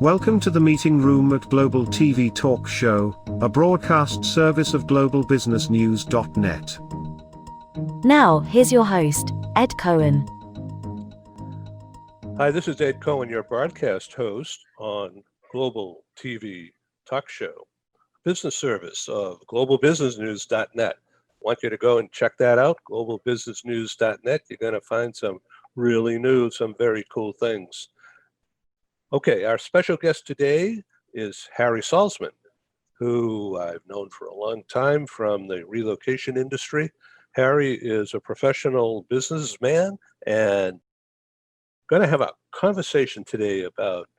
Welcome to the meeting room at Global TV Talk Show, a broadcast service of globalbusinessnews.net. Now, here's your host, Ed Cohen. Hi, this is Ed Cohen, your broadcast host on Global TV Talk Show, business service of globalbusinessnews.net. Want you to go and check that out, globalbusinessnews.net. You're going to find some really new, some very cool things. Okay, our special guest today is Harry Salzman, who I've known for a long time from the relocation industry. Harry is a professional businessman and going to have a conversation today about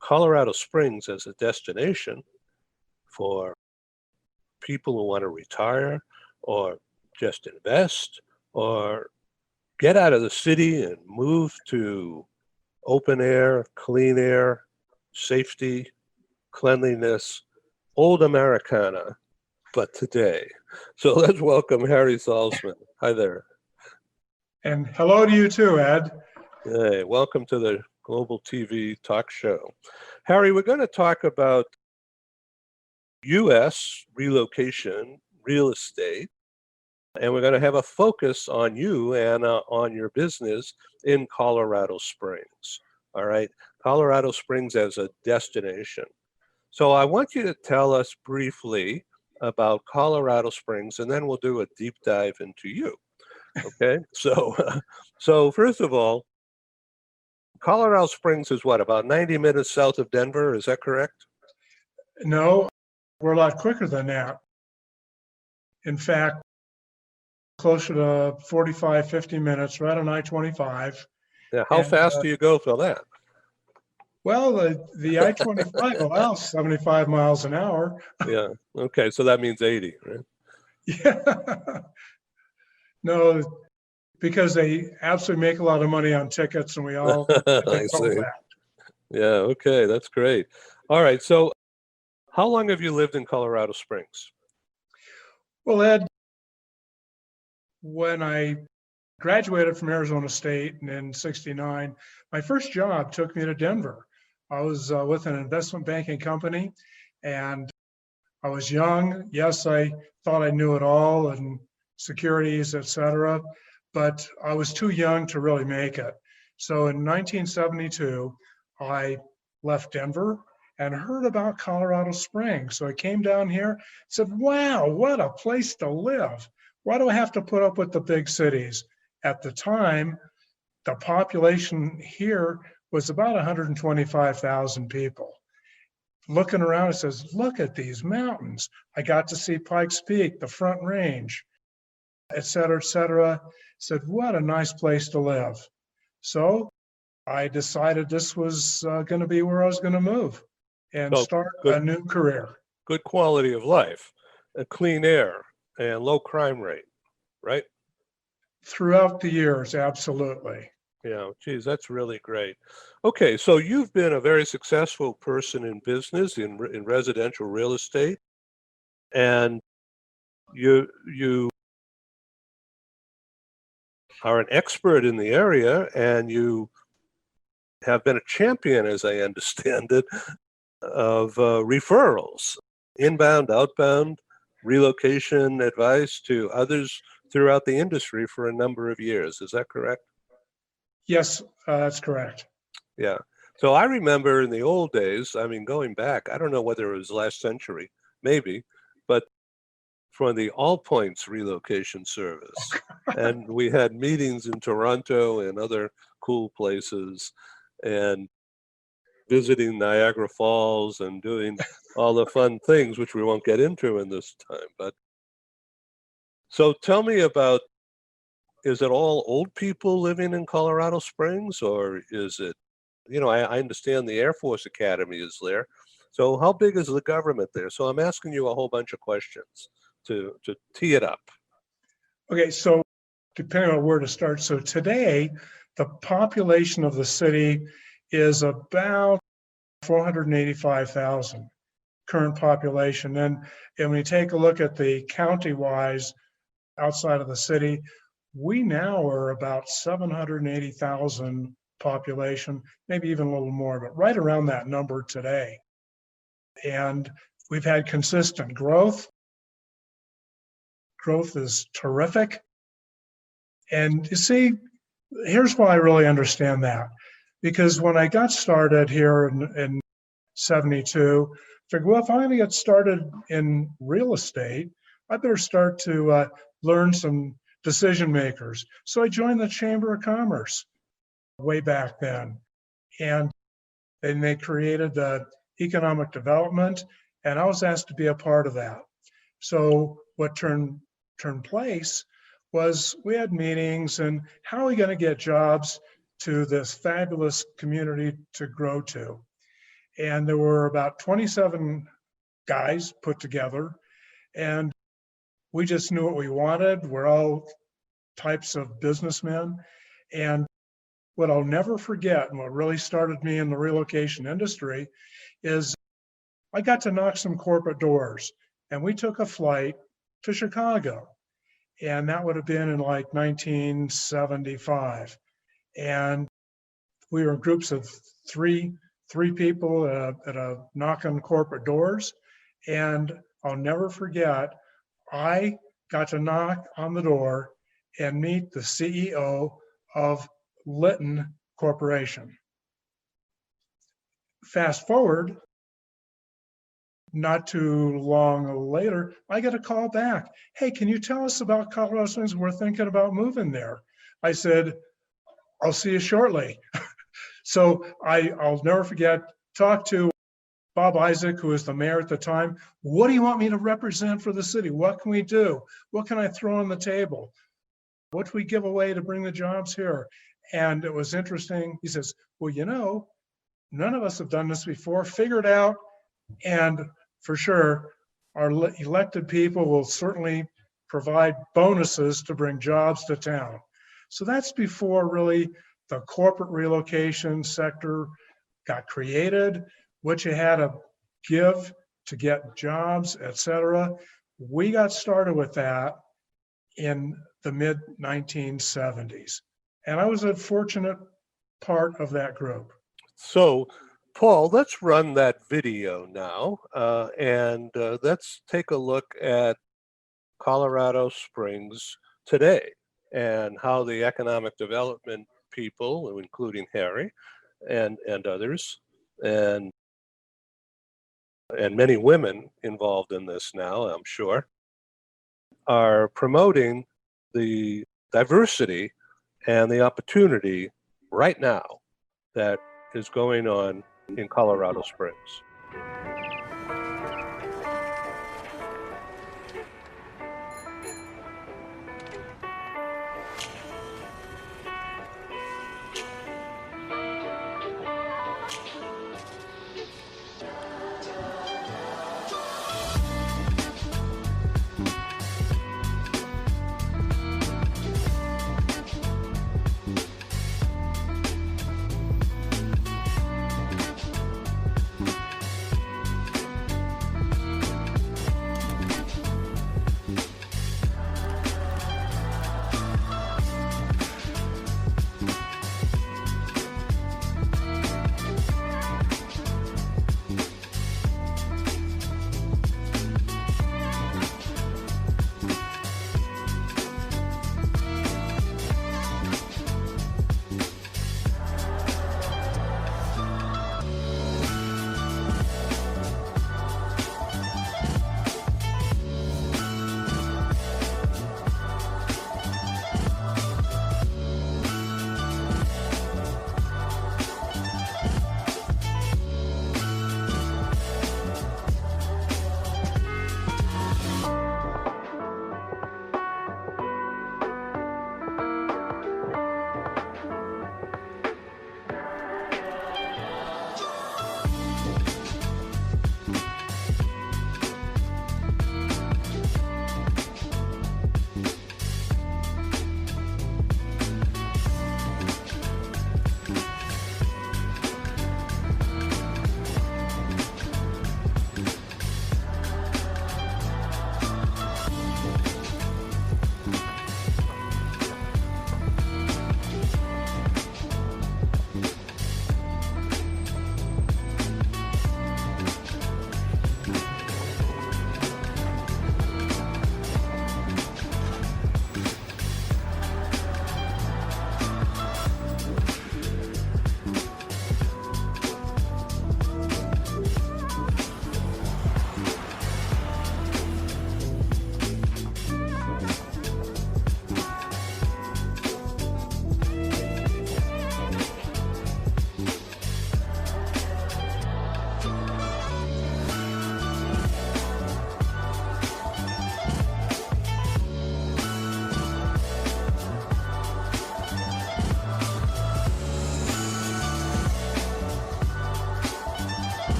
Colorado Springs as a destination for people who want to retire or just invest or get out of the city and move to open air, clean air, safety, cleanliness, old Americana, but today. So let's welcome Harry Salzman. Hi there. And hello to you too, Ed. Hey, welcome to the Global TV Talk Show. Harry, we're going to talk about U.S. relocation, real estate, and we're going to have a focus on you and on your business in Colorado Springs. All right, Colorado Springs as a destination. So I want you to tell us briefly about Colorado Springs, and then we'll do a deep dive into you. Okay, so first of all, Colorado Springs is what, about 90 minutes south of Denver? Is that correct? No, we're a lot quicker than that. In fact, closer to 45, 50 minutes, right on I-25. Yeah, how fast do you go for that? Well, the I-25 allows 75 miles an hour. Yeah, okay, so that means 80, right? Yeah. No, because they absolutely make a lot of money on tickets, and we all I see. that. Yeah, okay, that's great. All right, so how long have you lived in Colorado Springs? Well, Ed, when I graduated from Arizona State in '69, my first job took me to Denver. I was with an investment banking company, and I was young. Yes, I thought I knew it all and securities, et cetera, but I was too young to really make it. So in 1972, I left Denver and heard about Colorado Springs. So I came down here, said, wow, what a place to live. Why do I have to put up with the big cities? At the time, the population here was about 125,000 people. Looking around, it says, look at these mountains. I got to see Pikes Peak, the Front Range, et cetera, et cetera. Said, what a nice place to live. So I decided this was going to be where I was going to move and start a new career. Good quality of life, clean air, and low crime rate, right? Throughout the years, absolutely. Yeah, geez, that's really great. Okay, so you've been a very successful person in business, in residential real estate, and you are an expert in the area, and you have been a champion, as I understand it, of referrals, inbound, outbound, relocation advice to others throughout the industry for a number of years. Is that correct? Yes, that's correct. Yeah. So I remember in the old days, I mean, going back, I don't know whether it was last century, maybe, but for the All Points relocation service. And we had meetings in Toronto and other cool places and visiting Niagara Falls and doing all the fun things, which we won't get into in this time. But so tell me about, is it all old people living in Colorado Springs, or is it, I understand the Air Force Academy is there. So how big is the government there? So I'm asking you a whole bunch of questions to tee it up. Okay, so depending on where to start. So today, the population of the city is about 485,000 current population. And when you take a look at the county-wise outside of the city, we now are about 780,000 population, maybe even a little more, but right around that number today. And we've had consistent growth. Growth is terrific. And you see, here's why I really understand that. Because when I got started here in 72, I figured, well, if I'm going to get started in real estate, I better start to learn some decision makers. So I joined the Chamber of Commerce way back then. And then they created the economic development, and I was asked to be a part of that. So what turned place was we had meetings and how are we going to get jobs to this fabulous community to grow to? And there were about 27 guys put together, and we just knew what we wanted. We're all types of businessmen. And what I'll never forget, and what really started me in the relocation industry, is I got to knock some corporate doors, and we took a flight to Chicago. And that would have been in like 1975. And we were in groups of three people at a knock on corporate doors. And I'll never forget, I got to knock on the door and meet the CEO of Litton Corporation. Fast forward, not too long later, I get a call back. Hey, can you tell us about Colorado Springs? We're thinking about moving there. I said, I'll see you shortly. So I'll never forget, talk to Bob Isaac, who was the mayor at the time. What do you want me to represent for the city? What can we do? What can I throw on the table? What do we give away to bring the jobs here? And it was interesting. He says, well, none of us have done this before. Figure it out. And for sure, our elected people will certainly provide bonuses to bring jobs to town. So that's before really the corporate relocation sector got created, what you had to give to get jobs, et cetera. We got started with that in the mid 1970s. And I was a fortunate part of that group. So, Paul, let's run that video now, and let's take a look at Colorado Springs today and how the economic development people, including Harry and others, and many women involved in this now, I'm sure, are promoting the diversity and the opportunity right now that is going on in Colorado Springs.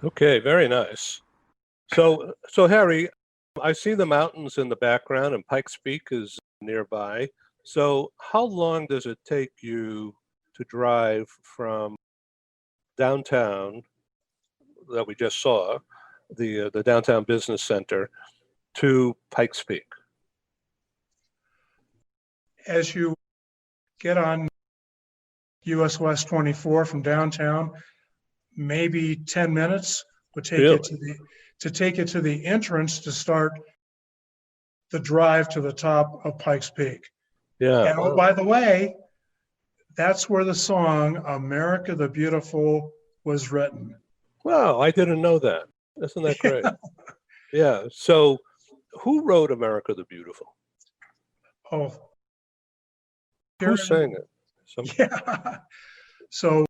Okay, very nice. So Harry, I see the mountains in the background and Pikes Peak is nearby. So how long does it take you to drive from downtown that we just saw, the downtown business center, to Pikes Peak? As you get on US West 24 from downtown, maybe 10 minutes would take you Really? to take you to the entrance to start the drive to the top of Pikes Peak. Yeah. And oh, by the way, that's where the song America the Beautiful was written. Wow, I didn't know that. Isn't that great? Yeah. So who wrote America the Beautiful? Oh, Who sang it? yeah. So,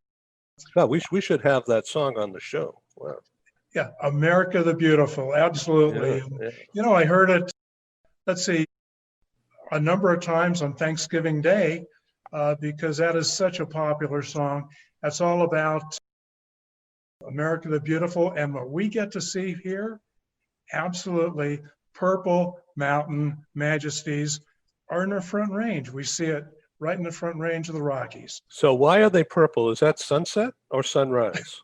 No, we should have that song on the show. Wow. yeah, America the Beautiful, absolutely. Yeah. You know, I heard it, let's see, a number of times on Thanksgiving Day because that is such a popular song. That's all about America the Beautiful. And what we get to see here, absolutely, Purple Mountain Majesties are in the Front Range. We see it right in the Front Range of the Rockies. So why are they purple? Is that sunset or sunrise?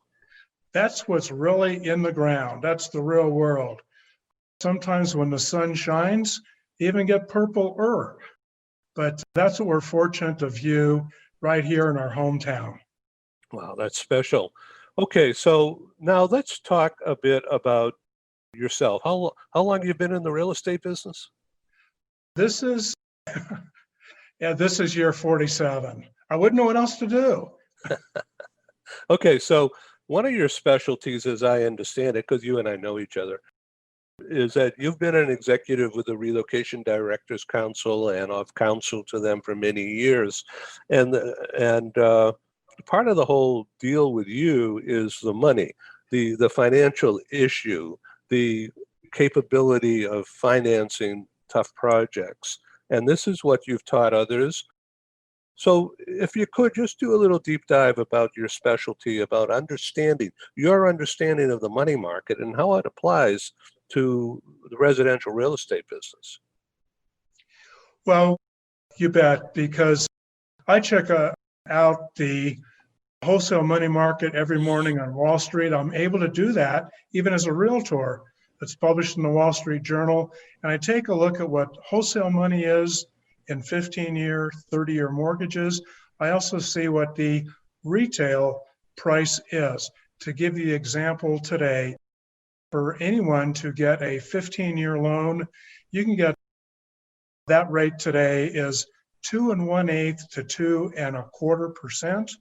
That's what's really in the ground. That's the real world. Sometimes when the sun shines, you even get purple. But that's what we're fortunate to view right here in our hometown. Wow, that's special. Okay, so now let's talk a bit about yourself. How long have you been in the real estate business? This is, yeah, this is year 47. I wouldn't know what else to do. Okay, so one of your specialties, as I understand it, because you and I know each other, is that you've been an executive with the Relocation Directors Council and of counsel to them for many years. And part of the whole deal with you is the money, the financial issue, the capability of financing tough projects. And this is what you've taught others. So if you could just do a little deep dive about your specialty, about your understanding of the money market and how it applies to the residential real estate business. Well, you bet, because I check out the wholesale money market every morning on Wall Street. I'm able to do that even as a realtor. It's published in the Wall Street Journal. And I take a look at what wholesale money is in 15-year, 30-year mortgages. I also see what the retail price is. To give you the example today, for anyone to get a 15-year loan, you can get that rate today is 2 1/8 to 2 1/4%.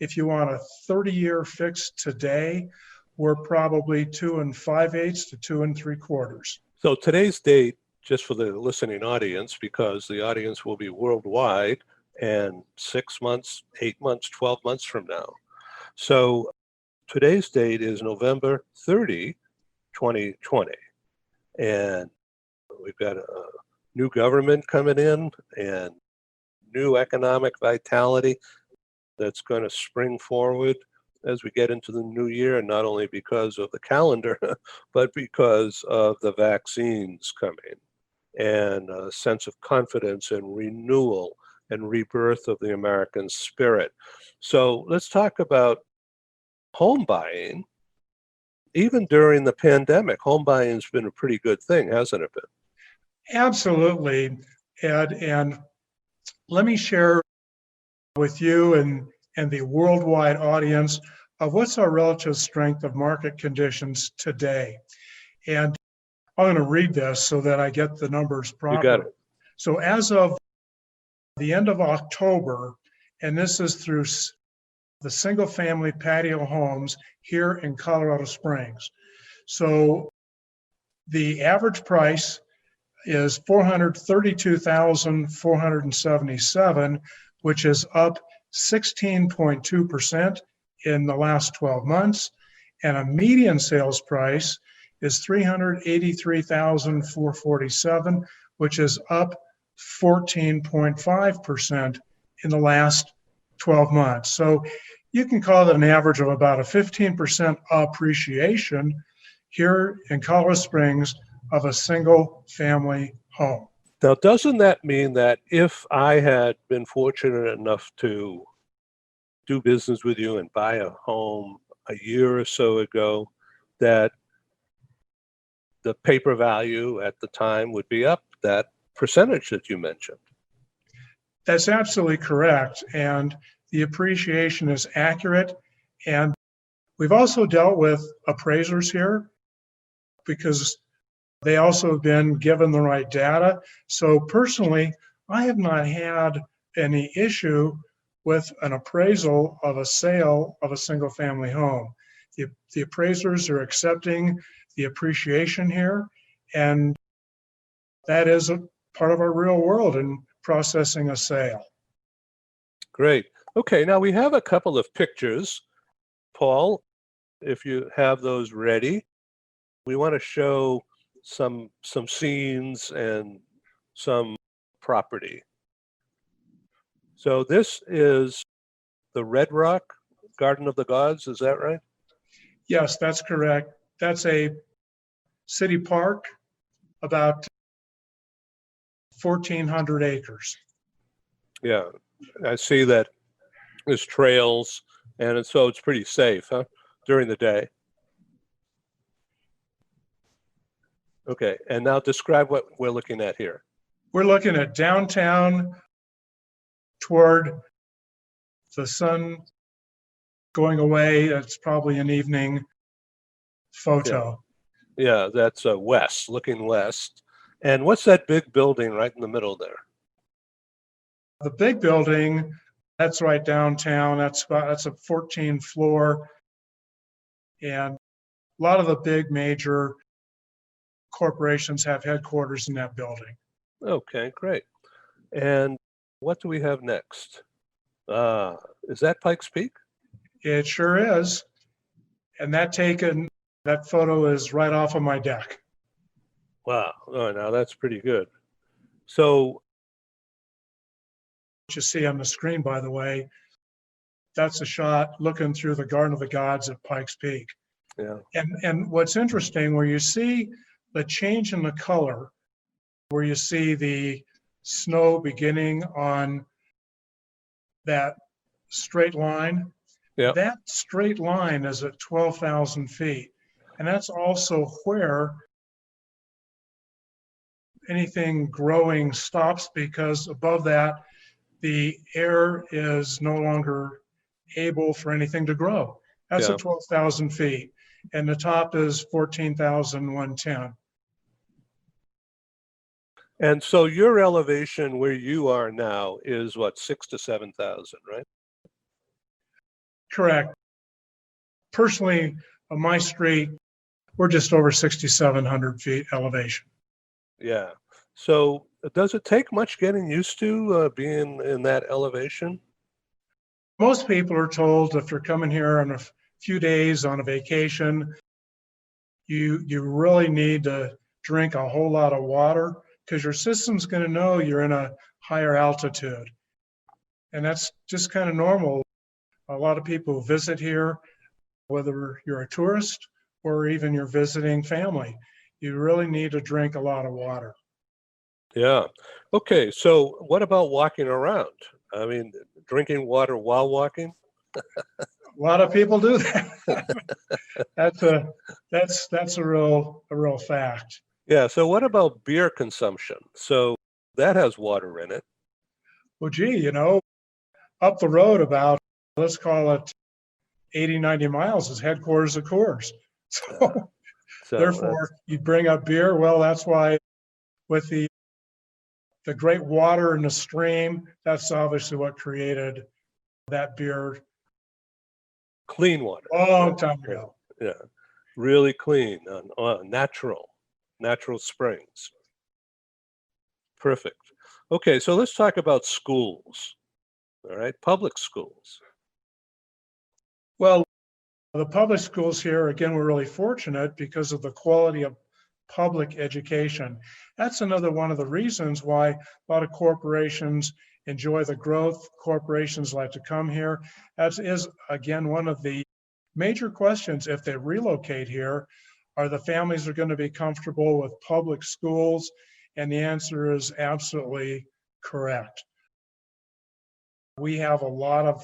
If you want a 30-year fixed today, we're probably 2 5/8 to 2 3/4. So today's date, just for the listening audience, because the audience will be worldwide and 6 months, 8 months, 12 months from now. So today's date is November 30, 2020. And we've got a new government coming in and new economic vitality that's going to spring forward as we get into the new year, not only because of the calendar, but because of the vaccines coming and a sense of confidence and renewal and rebirth of the American spirit. So let's talk about home buying. Even during the pandemic, home buying has been a pretty good thing, hasn't it been? Absolutely, Ed. And let me share with you and the worldwide audience of what's our relative strength of market conditions today. And I'm going to read this so that I get the numbers proper. You got it. So as of the end of October, and this is through the single family patio homes here in Colorado Springs. So the average price is $432,477, which is up 16.2% in the last 12 months. And a median sales price is $383,447, which is up 14.5% in the last 12 months. So You can call it an average of about a 15% appreciation here in Colorado Springs of a single family home. Now, doesn't that mean that if I had been fortunate enough to do business with you and buy a home a year or so ago, that the paper value at the time would be up that percentage that you mentioned? That's absolutely correct. And the appreciation is accurate. And we've also dealt with appraisers here because they also have been given the right data. So personally, I have not had any issue with an appraisal of a sale of a single family home. The appraisers are accepting the appreciation here, and that is a part of our real world in processing a sale. Great. Okay, now we have a couple of pictures. Paul, if you have those ready, we want to show some scenes and some property. So this is the Red Rock Garden of the Gods, is that right? Yes, that's correct. That's a city park, about 1,400 acres. Yeah, I see that there's trails, and so it's pretty safe, huh, during the day. Okay, and now describe what we're looking at here. We're looking at downtown toward the sun going away. That's probably an evening photo. Yeah, that's west, looking west. And what's that big building right in the middle there? The big building, that's right downtown. That's a 14th floor. And a lot of the big major corporations have headquarters in that building. Okay, great. And what do we have next? Is that Pikes Peak? It sure is. And that photo is right off of my deck. Wow. Oh, now that's pretty good. So, What you see on the screen, by the way, that's a shot looking through the Garden of the Gods at Pikes Peak. yeah, And what's interesting, where you see the change in the color, where you see the snow beginning on that straight line, yeah, that straight line is at 12,000 feet. And that's also where anything growing stops, because above that, the air is no longer able for anything to grow. That's yeah. at 12,000 feet. And the top is 14,110. And so your elevation where you are now is what, 6,000 to 7,000, right? Correct. Personally, on my street, we're just over 6,700 feet elevation. Yeah. So does it take much getting used to being in that elevation? Most people are told if they're coming here on a few days on a vacation, you really need to drink a whole lot of water, because your system's going to know you're in a higher altitude. And that's just kind of normal. A lot of people who visit here, whether you're a tourist or even you're visiting family, you really need to drink a lot of water. Yeah. Okay. So what about walking around? I mean, drinking water while walking? A lot of people do that. that's a real fact. Yeah. So what about beer consumption? So that has water in it. Well, gee, up the road about, let's call it 80, 90 miles is headquarters of Coors. So therefore, you bring up beer. Well, that's why with the great water in the stream, that's obviously what created that beer Clean water. a long time ago. Yeah. Really clean, natural springs. Perfect. Okay. So let's talk about schools. All right. Public schools. Well, the public schools here, again, we're really fortunate because of the quality of public education. That's another one of the reasons why a lot of corporations enjoy the growth. Corporations like to come here. That is, again, one of the major questions if they relocate here. Are the families are going to be comfortable with public schools? And the answer is absolutely correct. We have a lot of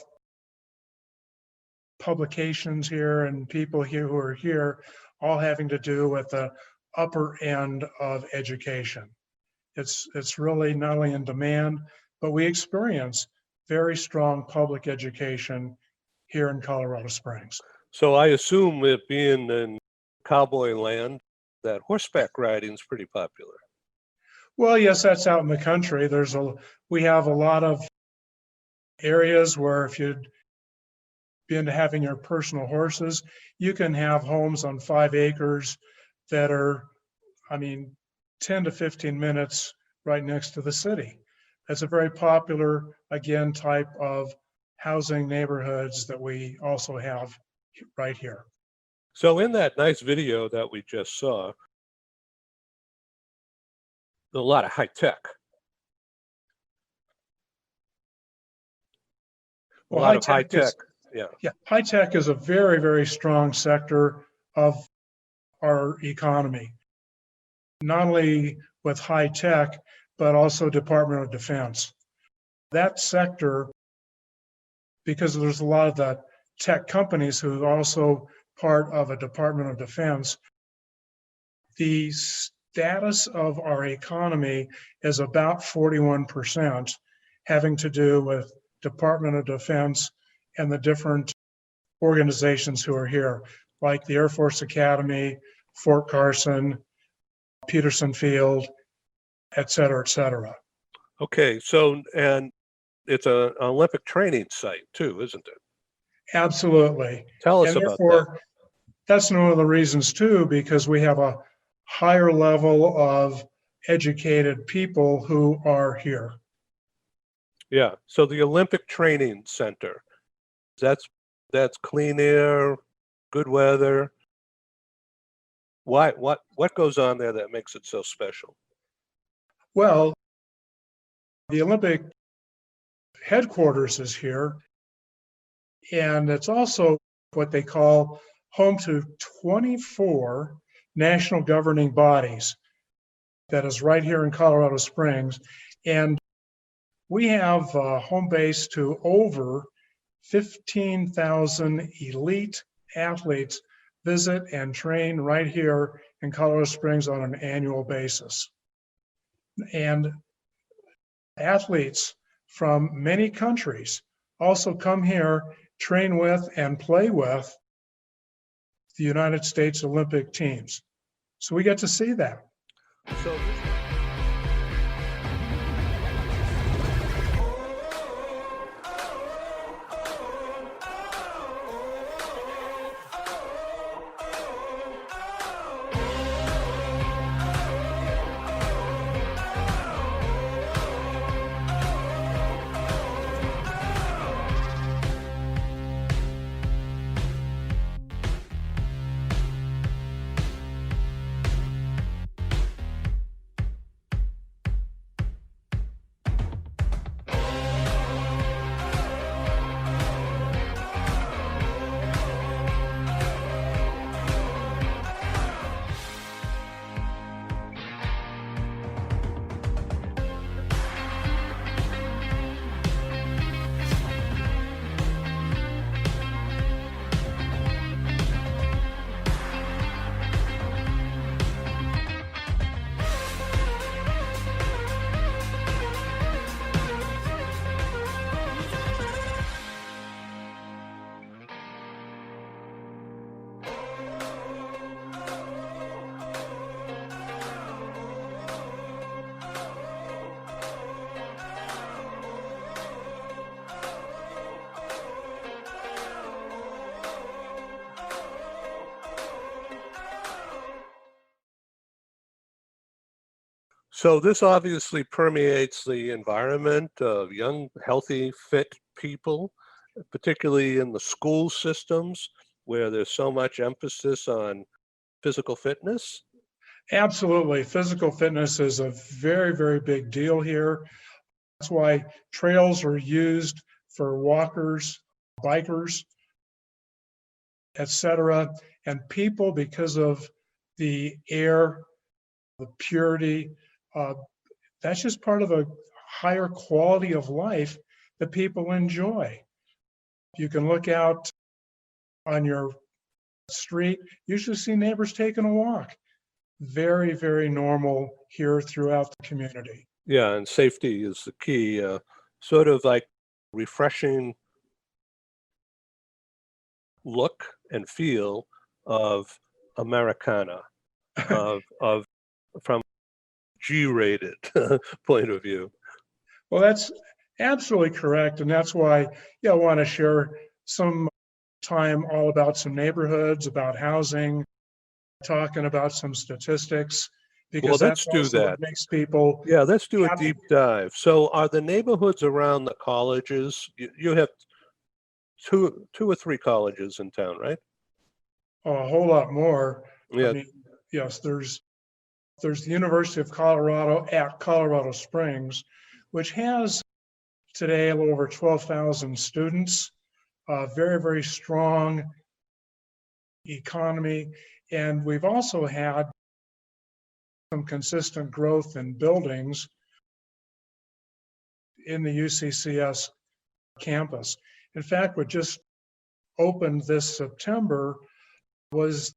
publications here and people here who are here, all having to do with the upper end of education. It's really not only in demand, but we experience very strong public education here in Colorado Springs. So I assume it being in cowboy land, that horseback riding is pretty popular. Well, yes, that's out in the country. We have a lot of areas where if you'd be into having your personal horses, you can have homes on 5 acres that are, 10 to 15 minutes right next to the city. That's a very popular, again, type of housing neighborhoods that we also have right here. So in that nice video that we just saw, a lot of high tech. A lot of high tech. Yeah, high tech is a very, very strong sector of our economy. Not only with high tech, but also Department of Defense. That sector, because there's a lot of the tech companies who are also part of a Department of Defense, the status of our economy is about 41%, having to do with Department of Defense and the different organizations who are here, like the Air Force Academy, Fort Carson, Peterson Field, et cetera, et cetera. Okay, so, and it's an Olympic training site too, isn't it? Absolutely. Tell us And about therefore, that. that's one of the reasons too, because we have a higher level of educated people who are here. Yeah, so the Olympic Training Center, that's clean air, good weather. Why, what goes on there that makes it so special? Well, the Olympic headquarters is here, and it's also what they call home to 24 national governing bodies. That is right here in Colorado Springs. And we have home base to over 15,000 elite athletes visit and train right here in Colorado Springs on an annual basis. And athletes from many countries also come here, train with and play with the United States Olympic teams. So we get to see that. So So this obviously permeates the environment of young, healthy, fit people, particularly in the school systems where there's so much emphasis on physical fitness. Absolutely. Physical fitness is a very, very big deal here. That's why trails are used for walkers, bikers, etc. And people, because of the air, the purity, that's just part of a higher quality of life that people enjoy. You can look out on your street, usually see neighbors taking a walk. Very, very normal here throughout the community. Yeah, and safety is the key. Sort of like refreshing look and feel of Americana, of from G-rated point of view. Well, that's absolutely correct. And that's why I want to share some time all about some neighborhoods, about housing, talking about some statistics, Well, because let's that's do also that. what makes people Yeah, let's do a happy. deep dive. So are the neighborhoods around the colleges, you have two or three colleges in town, right? A whole lot more. I Yeah. mean, yes, there's the University of Colorado at Colorado Springs, which has today a little over 12,000 students, very, very strong economy. And we've also had some consistent growth in buildings in the UCCS campus. In fact, what just opened this September was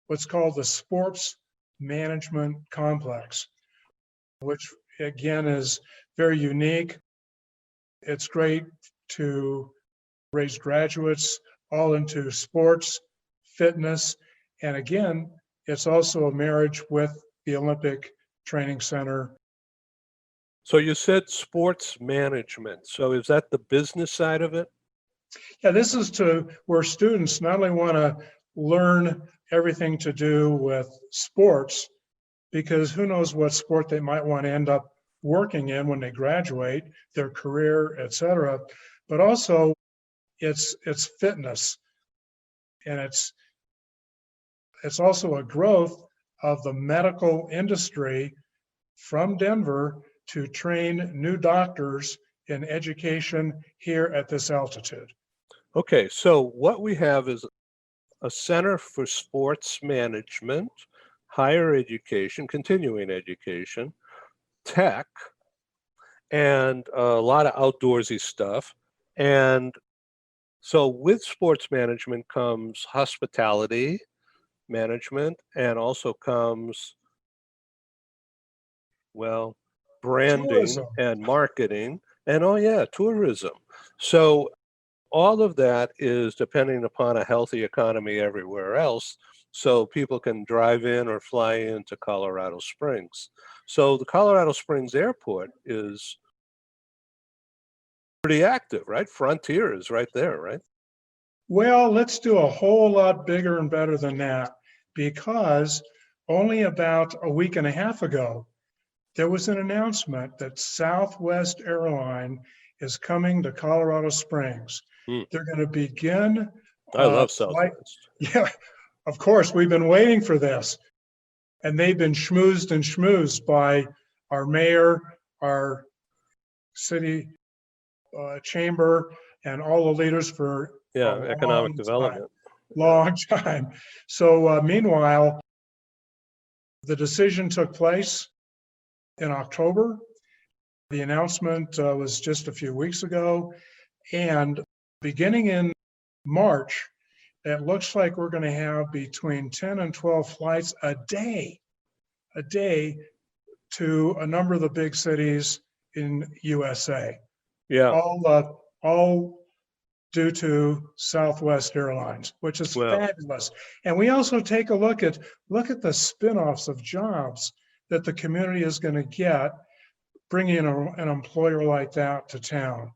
what's called the Sports Management Complex, which again is very unique. It's great to raise graduates all into sports, fitness, and again, it's also a marriage with the Olympic Training Center. So you said sports management. So is that the business side of it? Yeah, this is to where students not only want to learn everything to do with sports, because who knows what sport they might want to end up working in when they graduate, their career, etc. But also it's fitness, and it's also a growth of the medical industry from Denver to train new doctors in education here at this altitude. Okay, so what we have is a Center for Sports Management, higher education, continuing education, tech, and a lot of outdoorsy stuff. And so with sports management comes hospitality management, and also comes, well, branding Tourism. and marketing, and oh yeah, tourism. So all of that is depending upon a healthy economy everywhere else, so people can drive in or fly into Colorado Springs. So the Colorado Springs Airport is pretty active, right? Frontier is right there, right? Well, let's do a whole lot bigger and better than that, because only about a week and a half ago, there was an announcement that Southwest Airline is coming to Colorado Springs. Hmm. They're going to begin I love flight. Southwest. Yeah, of course, we've been waiting for this. And they've been schmoozed and schmoozed by our mayor, our city chamber, and all the leaders for a Yeah, economic long time. development. Long time. So meanwhile, the decision took place in October. The announcement was just a few weeks ago. And beginning in March, it looks like we're going to have between 10 and 12 flights a day to a number of the big cities in USA. Yeah, All due to Southwest Airlines, which is well, fabulous. And we also take a look at the spin-offs of jobs that the community is going to get bringing an employer like that to town.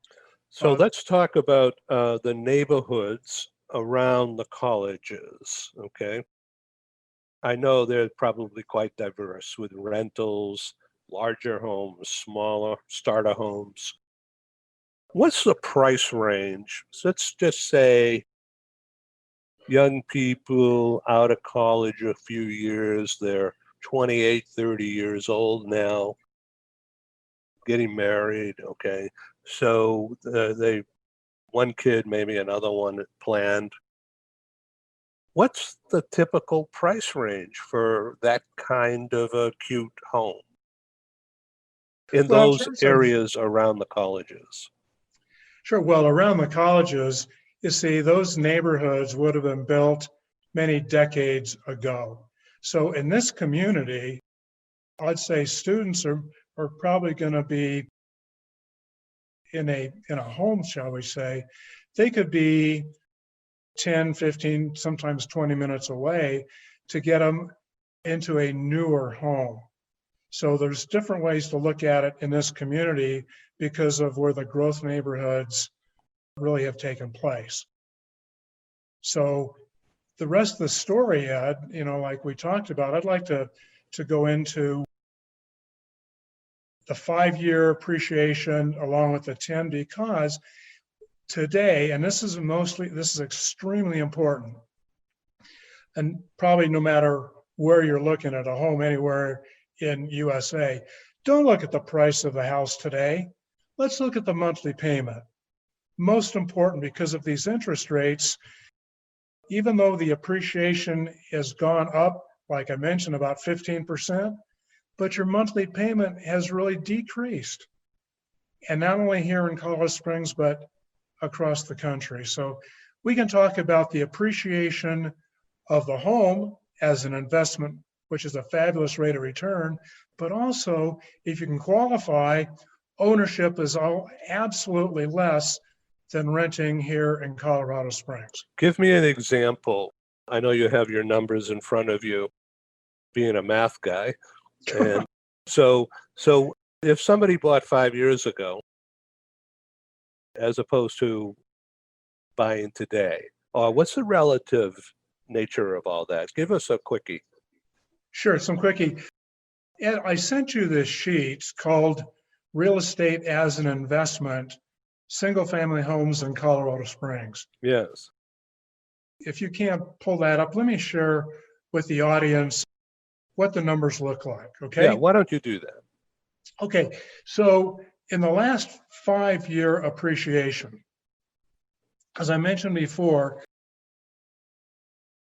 so let's talk about the neighborhoods around the colleges, okay? I know they're probably quite diverse with rentals, larger homes, smaller starter homes. What's the price range? So let's just say young people out of college a few years, they're 28, 30 years old now. getting married, okay? So they one kid, maybe another one planned. What's the typical price range for that kind of a cute home in Well, in those terms of, areas around the colleges? sure, well, around the colleges, you see, those neighborhoods would have been built many decades ago. So in this community, I'd say students are probably going to be in a home, shall we say. They could be 10, 15, sometimes 20 minutes away to get them into a newer home. So there's different ways to look at it in this community because of where the growth neighborhoods really have taken place. So the rest of the story, Ed, like we talked about, I'd like to go into the 5-year appreciation along with the 10, because today, and this is extremely important, and probably no matter where you're looking at a home anywhere in USA, don't look at the price of the house today. Let's look at the monthly payment. Most important, because of these interest rates, even though the appreciation has gone up, like I mentioned, about 15%, but your monthly payment has really decreased. And not only here in Colorado Springs, but across the country. So we can talk about the appreciation of the home as an investment, which is a fabulous rate of return, but also if you can qualify, ownership is absolutely less than renting here in Colorado Springs. Give me an example. I know you have your numbers in front of you, being a math guy. And so if somebody bought 5 years ago, as opposed to buying today, what's the relative nature of all that? Give us a quickie. Sure, some quickie. Ed, I sent you this sheet called Real Estate as an Investment, Single Family Homes in Colorado Springs. Yes. If you can't pull that up, let me share with the audience what the numbers look like, okay? Yeah, why don't you do that? Okay, so in the last 5-year appreciation, as I mentioned before,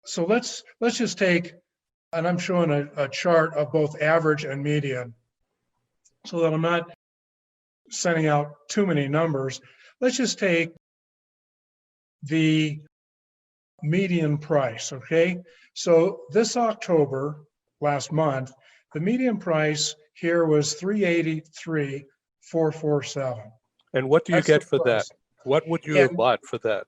so let's just take, and I'm showing a chart of both average and median so that I'm not sending out too many numbers. Let's just take the median price, okay? So this October, last month, the median price here was $383,447. And what do you That's get the for price. that? What would you have And bought for that?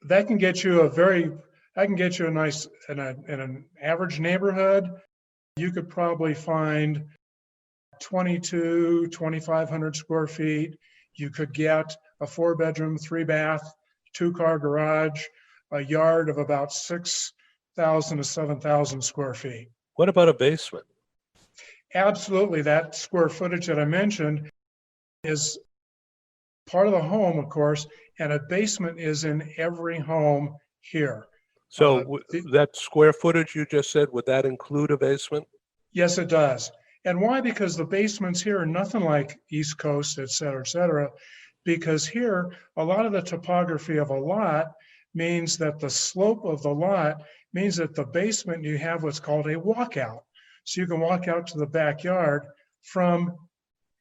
that can get you a nice, in an average neighborhood, you could probably find 2,500 square feet. You could get a 4-bedroom, 3-bath, 2-car garage, a yard of about 6,000 to 7,000 square feet. What about a basement? Absolutely, that square footage that I mentioned is part of the home, of course, and a basement is in every home here. So that square footage you just said, would that include a basement? Yes, it does. And why? Because the basements here are nothing like East Coast, et cetera, because here, a lot of the topography of a lot means that the slope of the lot means that the basement, you have what's called a walkout. So you can walk out to the backyard from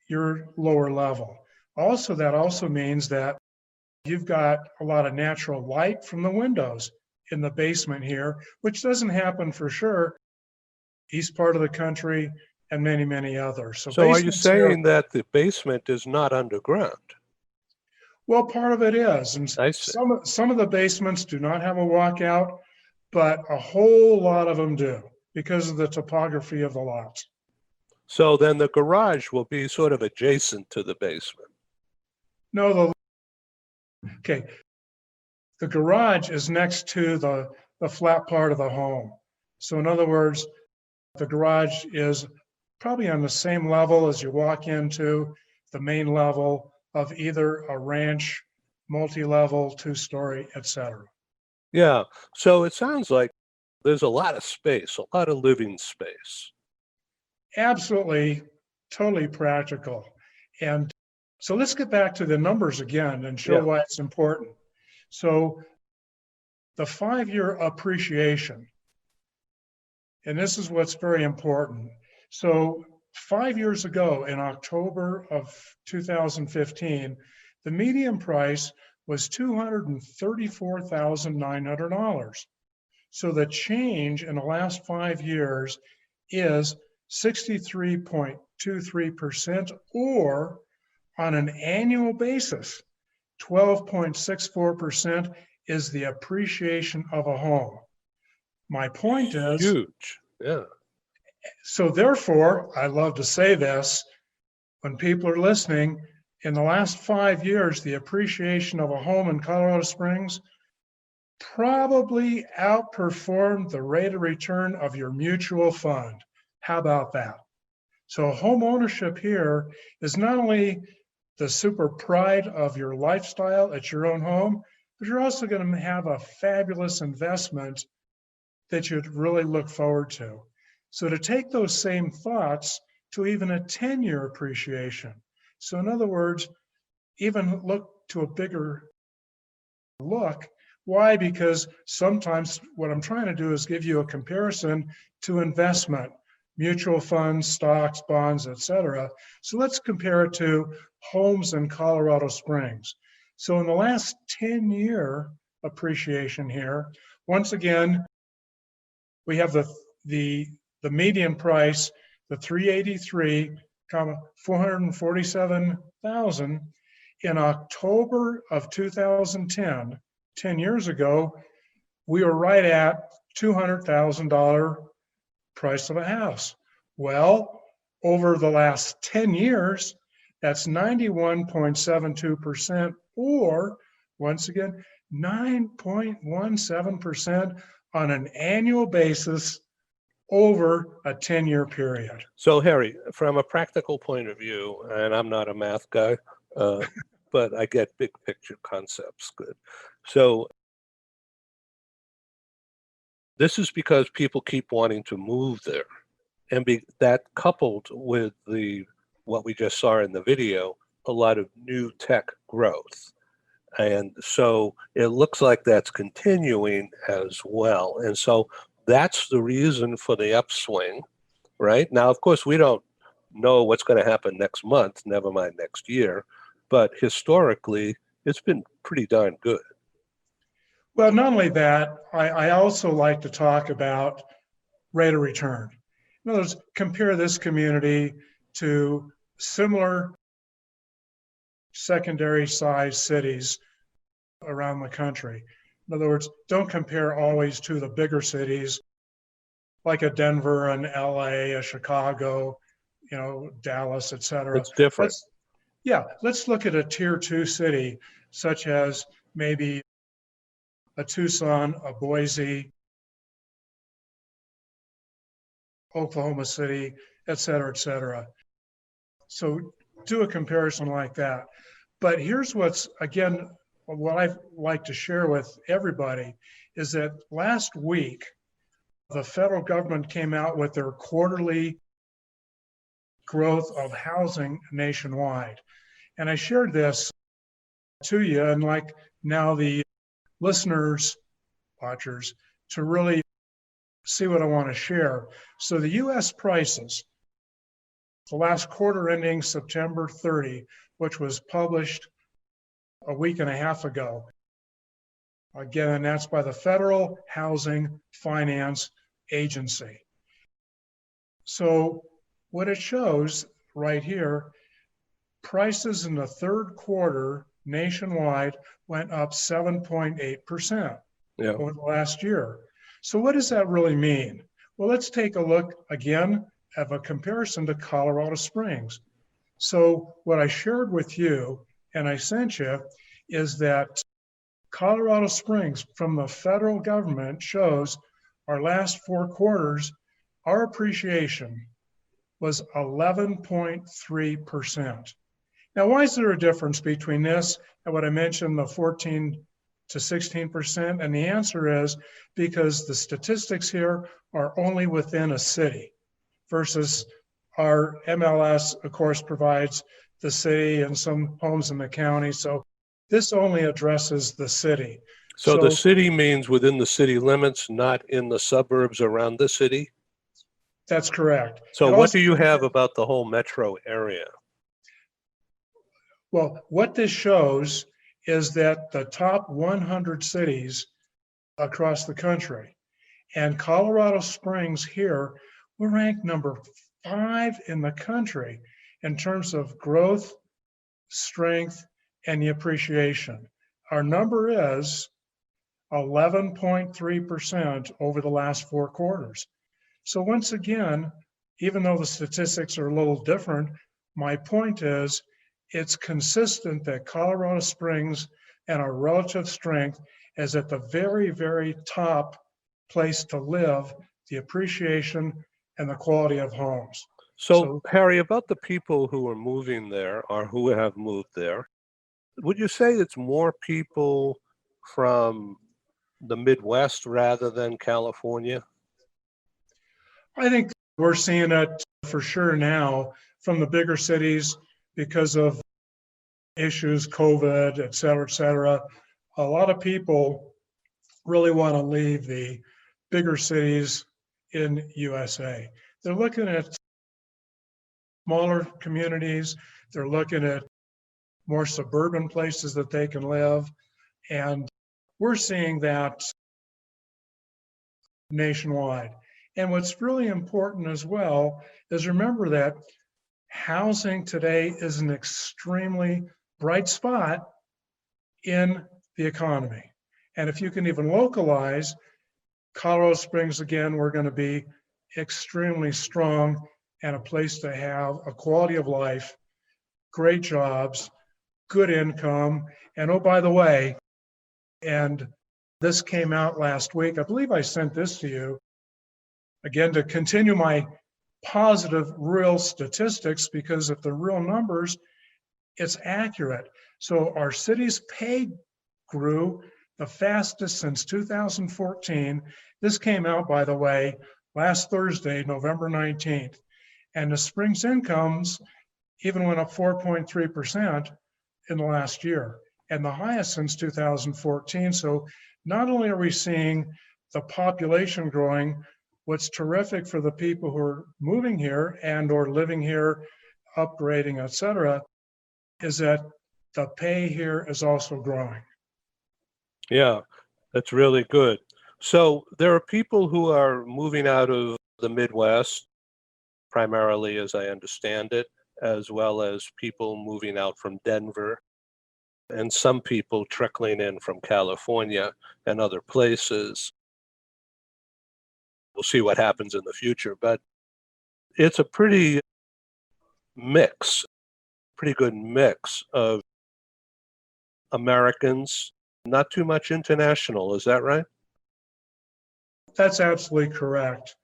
your lower level. Also, that also means that you've got a lot of natural light from the windows in the basement here, which doesn't happen for sure east part of the country and many, many others. So are you saying that the basement is not underground? Well, part of it is, and I see. some of the basements do not have a walkout, but a whole lot of them do because of the topography of the lots. So then the garage will be sort of adjacent to the basement. No, the garage is next to the flat part of the home. So in other words, the garage is probably on the same level as you walk into the main level of either a ranch, multi-level, 2-story, et cetera. Yeah. So it sounds like there's a lot of space, a lot of living space. Absolutely. totally practical. And so let's get back to the numbers again and show Yeah. why it's important. So the 5-year appreciation, and this is what's very important. So 5 years ago, in October of 2015, the median price was $234,900. So the change in the last 5 years is 63.23%, or on an annual basis, 12.64% is the appreciation of a home. My point is, Huge. Yeah. so therefore, I love to say this, when people are listening, in the last 5 years, the appreciation of a home in Colorado Springs probably outperformed the rate of return of your mutual fund. How about that? So home ownership here is not only the super pride of your lifestyle at your own home, but you're also going to have a fabulous investment that you'd really look forward to. So to take those same thoughts to even a 10-year appreciation. So in other words, even look to a bigger look. Why? Because sometimes what I'm trying to do is give you a comparison to investment, mutual funds, stocks, bonds, etc. So let's compare it to homes in Colorado Springs. So in the last 10-year appreciation here, once again, we have the median price, the 383, 447,000 in October of 2010, 10 years ago, we were right at $200,000 price of a house. Well, over the last 10 years, that's 91.72%, or once again, 9.17% on an annual basis over a 10-year period. So, Harry, from a practical point of view, and I'm not a math guy, but I get big picture concepts good. So this is because people keep wanting to move there. And that coupled with what we just saw in the video, a lot of new tech growth. And so it looks like that's continuing as well. And so that's the reason for the upswing, right? Now, of course, we don't know what's going to happen next month, never mind next year. But historically, it's been pretty darn good. Well, not only that, I also like to talk about rate of return. In other words, compare this community to similar secondary size cities around the country. In other words, don't compare always to the bigger cities like a Denver, an LA, a Chicago, Dallas, et cetera. It's different. Let's look at a tier 2 city, such as maybe a Tucson, a Boise, Oklahoma City, et cetera, et cetera. So do a comparison like that. But here's what I like to share with everybody is that last week, the federal government came out with their quarterly growth of housing nationwide. And I shared this to you, and like now the listeners, watchers, to really see what I want to share. So the US prices, the last quarter ending September 30, which was published a week and a half ago. Again, that's by the Federal Housing Finance Agency. So what it shows right here, prices in the third quarter nationwide went up 7.8% over the last year. So what does that really mean? Well, let's take a look again at a comparison to Colorado Springs. So what I shared with you and I sent you is that Colorado Springs from the federal government shows our last 4 quarters, our appreciation was 11.3%. Now, why is there a difference between this and what I mentioned, the 14 to 16%? And the answer is because the statistics here are only within a city versus Our MLS, of course, provides the city and some homes in the county. So this only addresses the city. So the city means within the city limits, not in the suburbs around the city? That's correct. So It what do also- you have about the whole metro area? Well, what this shows is that the top 100 cities across the country, and Colorado Springs here, we're ranked number 5 in the country in terms of growth, strength, and the appreciation. Our number is 11.3% over the last 4 quarters. So once again, even though the statistics are a little different, my point is it's consistent that Colorado Springs and our relative strength is at the very, very top place to live, the appreciation and the quality of homes. So Harry, about the people who are moving there or who have moved there, would you say it's more people from the Midwest rather than California? I think we're seeing it for sure now from the bigger cities because of issues, COVID, et cetera, et cetera. A lot of people really want to leave the bigger cities in USA. They're looking at smaller communities. They're looking at more suburban places that they can live. And we're seeing that nationwide. And what's really important as well is remember that housing today is an extremely bright spot in the economy. And if you can even localize, Colorado Springs, again, we're going to be extremely strong and a place to have a quality of life, great jobs, good income. And oh, by the way, and this came out last week, I believe I sent this to you, again, to continue my positive real statistics, because if they're real numbers, it's accurate. So our city's pay grew the fastest since 2014. This came out, by the way, last Thursday, November 19th. And the Springs incomes even went up 4.3% in the last year, and the highest since 2014. So not only are we seeing the population growing, what's terrific for the people who are moving here and or living here, upgrading, et cetera, is that the pay here is also growing. Yeah, that's really good. So there are people who are moving out of the Midwest, primarily, as I understand it, as well as people moving out from Denver, and some people trickling in from California and other places. We'll see what happens in the future, but it's a pretty good mix of Americans, not too much international. Is that right? That's absolutely correct.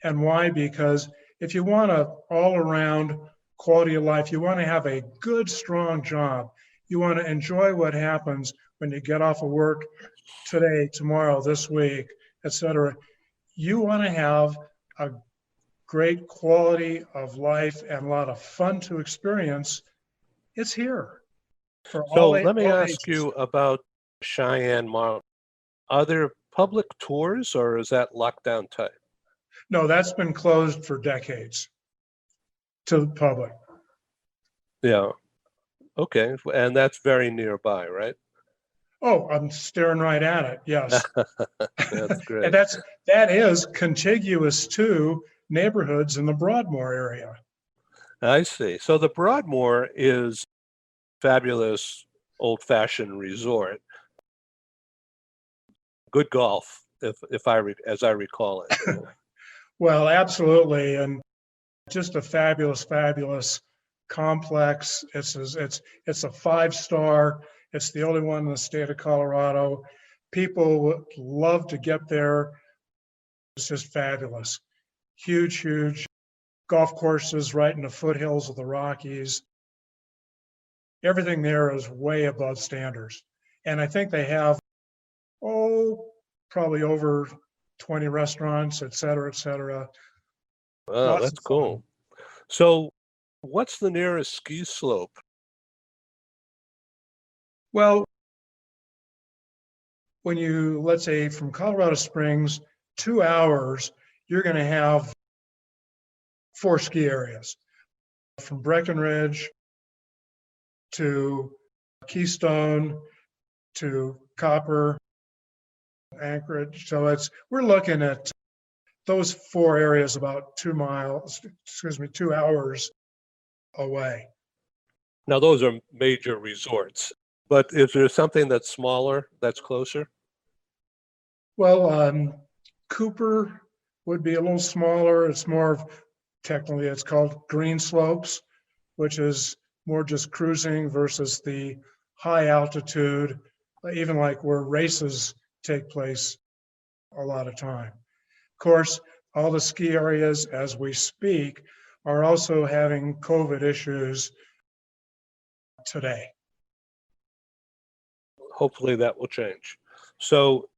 And why? Because if you want a all around quality of life, you want to have a good, strong job, you want to enjoy what happens when you get off of work today, tomorrow, this week, et cetera. You want to have a great quality of life and a lot of fun to experience. It's here for So all. let me all ask ages. you about Cheyenne Mountain. Are there public tours or is that lockdown type? No, that's been closed for decades to the public. Yeah. Okay. And that's very nearby, right? Oh, I'm staring right at it. Yes. That's great. And that is contiguous to neighborhoods in the Broadmoor area. I see. So the Broadmoor is fabulous old-fashioned resort. Good golf, as I recall it. Well, absolutely, and just a fabulous, fabulous complex. It's a 5-star. It's the only one in the state of Colorado. People would love to get there. It's just fabulous. Huge, huge golf courses right in the foothills of the Rockies. Everything there is way above standards. And I think they have, probably over 20 restaurants, et cetera, et cetera. Wow, Lots that's of fun. cool. So, what's the nearest ski slope? Well, when you, let's say from Colorado Springs, 2 hours, you're going to have 4 ski areas from Breckenridge to Keystone to Copper, Anchorage. So we're looking at those 4 areas about 2 hours away. Now, those are major resorts, but is there something that's smaller that's closer? Well, Cooper would be a little smaller. It's more of, technically, it's called green slopes, which is more just cruising versus the high altitude, even like where races take place a lot of time. Of course, all the ski areas as we speak are also having COVID issues today. Hopefully that will change. So,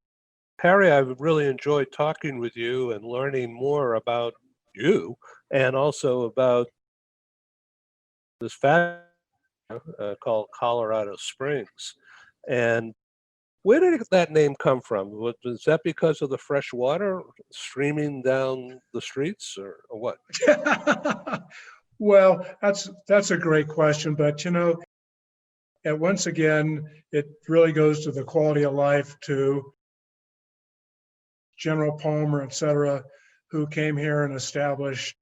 Harry, I've really enjoyed talking with you and learning more about you and also about this fact called Colorado Springs. And where did that name come from? Was that because of the fresh water streaming down the streets or what? Well, that's a great question, but and once again, it really goes to the quality of life to General Palmer, et cetera, who came here and established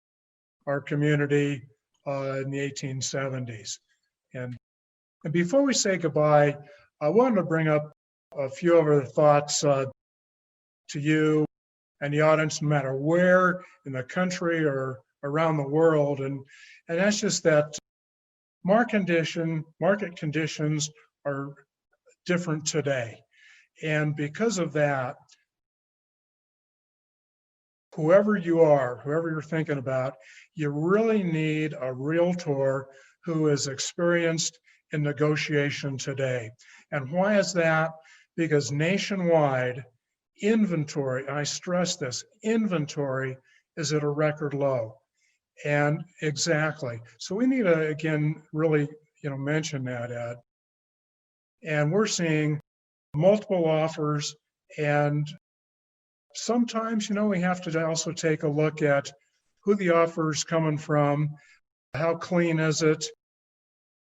our community in the 1870s. And before we say goodbye, I wanted to bring up a few other thoughts to you and the audience, no matter where in the country or around the world. And that's just that market conditions are different today. And because of that, whoever you're thinking about, you really need a realtor who is experienced in negotiation today. And why is that? Because nationwide, inventory, and I stress this, inventory is at a record low. And exactly. So we need to, again, really, mention that, Ed. And we're seeing multiple offers. And sometimes, we have to also take a look at who the offer is coming from, how clean is it,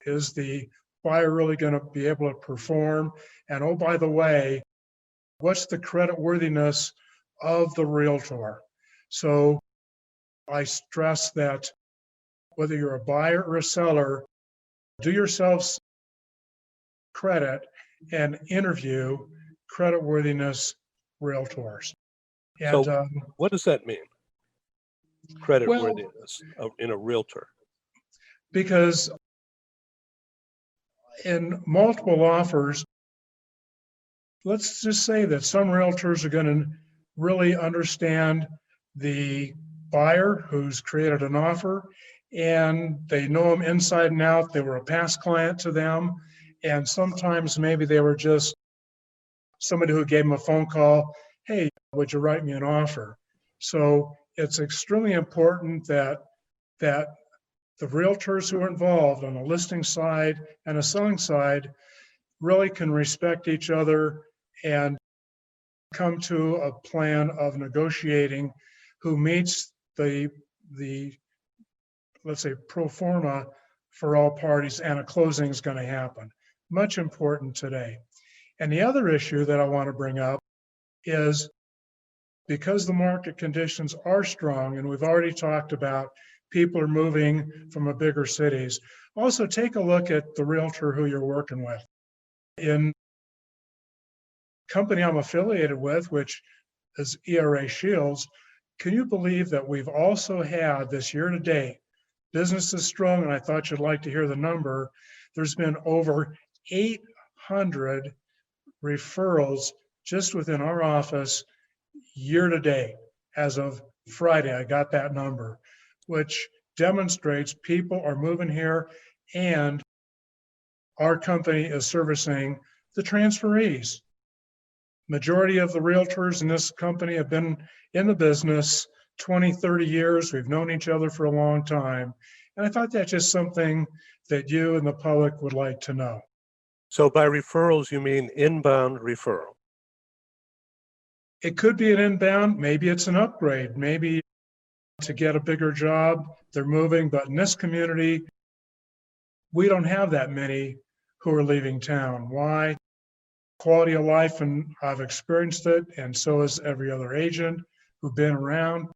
is the buyer really going to be able to perform, and oh, by the way, what's the credit worthiness of the realtor? So I stress that whether you're a buyer or a seller, do yourselves credit and interview credit worthiness realtors. And So, what does that mean? Credit well, worthiness in a realtor. because in multiple offers, let's just say that some realtors are going to really understand the buyer who's created an offer, and they know them inside and out. They were a past client to them, and sometimes maybe they were just somebody who gave them a phone call, hey, would you write me an offer? So it's extremely important that the realtors who are involved on the listing side and the selling side really can respect each other and come to a plan of negotiating who meets the let's say pro forma for all parties, and a closing is going to happen. Much important today. And the other issue that I want to bring up is, because the market conditions are strong, and we've already talked about people are moving from the bigger cities, also take a look at the realtor who you're working with. In company I'm affiliated with, which is ERA Shields, can you believe that we've also had this year to date, business is strong, and I thought you'd like to hear the number, there's been over 800 referrals just within our office year to date. As of Friday, I got that number, which demonstrates people are moving here, and our company is servicing the transferees. Majority of the realtors in this company have been in the business 20, 30 years. We've known each other for a long time. And I thought that's just something that you and the public would like to know. So by referrals, you mean inbound referral? It could be an inbound, maybe it's an upgrade, maybe to get a bigger job, they're moving. But in this community, we don't have that many who are leaving town. Why? Quality of life, and I've experienced it, and so has every other agent who've been around.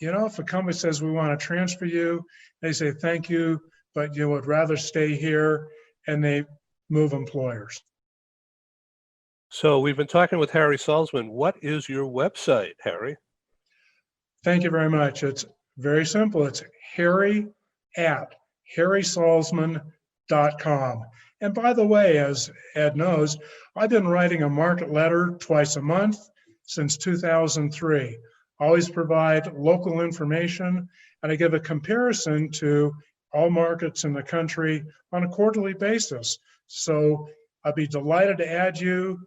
If a company says we want to transfer you, they say thank you, but you would rather stay here, and they move employers. So we've been talking with Harry Salzman. What is your website, Harry? Thank you very much. It's very simple. It's harry@harrysalzman.com. And by the way, as Ed knows, I've been writing a market letter twice a month since 2003. I always provide local information, and I give a comparison to all markets in the country on a quarterly basis. So I'd be delighted to add you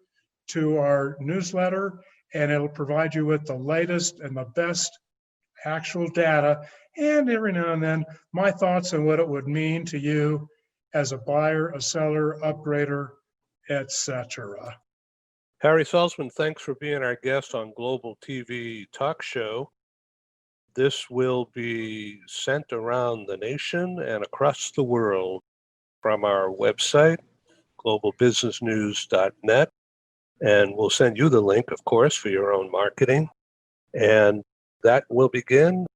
to our newsletter, and it'll provide you with the latest and the best actual data, and every now and then my thoughts on what it would mean to you as a buyer, a seller, upgrader, etc. Harry Salzman, thanks for being our guest on Global TV Talk Show. This will be sent around the nation and across the world from our website, globalbusinessnews.net. And we'll send you the link, of course, for your own marketing. And that will begin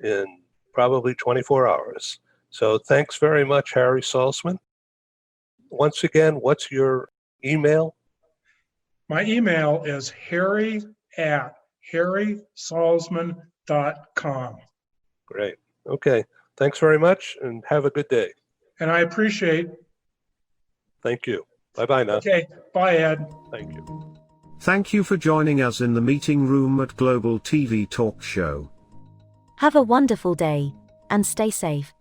in probably 24 hours. So thanks very much, Harry Salzman. Once again, what's your email? My email is harry@harrysalzman.com. Great. Okay. Thanks very much and have a good day. And I appreciate. Thank you. Bye-bye now. Okay. Bye, Ed. Thank you. Thank you for joining us in the meeting room at Global TV Talk Show. Have a wonderful day, and stay safe.